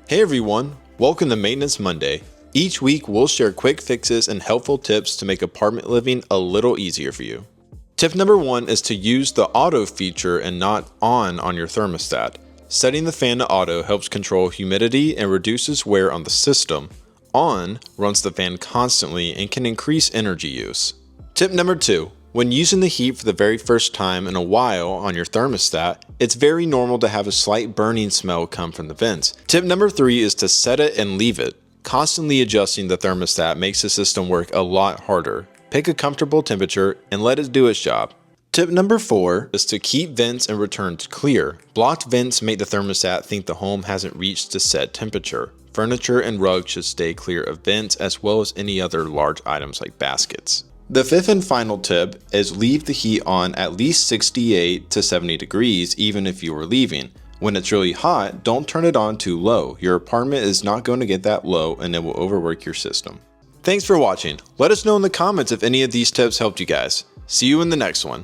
Hey everyone, welcome to Maintenance Monday. Each week we'll share quick fixes and helpful tips to make apartment living a little easier for you. Tip number 1 is to use the auto feature and not on your thermostat. Setting the fan to auto helps control humidity and reduces wear on the system. On runs the fan constantly and can increase energy use. Tip number 2. When using the heat for the very first time in a while on your thermostat, it's very normal to have a slight burning smell come from the vents. Tip number 3 is to set it and leave it. Constantly adjusting the thermostat makes the system work a lot harder. Pick a comfortable temperature and let it do its job. Tip number 4 is to keep vents and returns clear. Blocked vents make the thermostat think the home hasn't reached the set temperature. Furniture and rugs should stay clear of vents as well as any other large items like baskets. The fifth and final tip is leave the heat on at least 68 to 70 degrees even if you are leaving. When it's really hot, don't turn it on too low. Your apartment is not going to get that low and it will overwork your system. Thanks for watching. Let us know in the comments if any of these tips helped you guys. See you in the next one.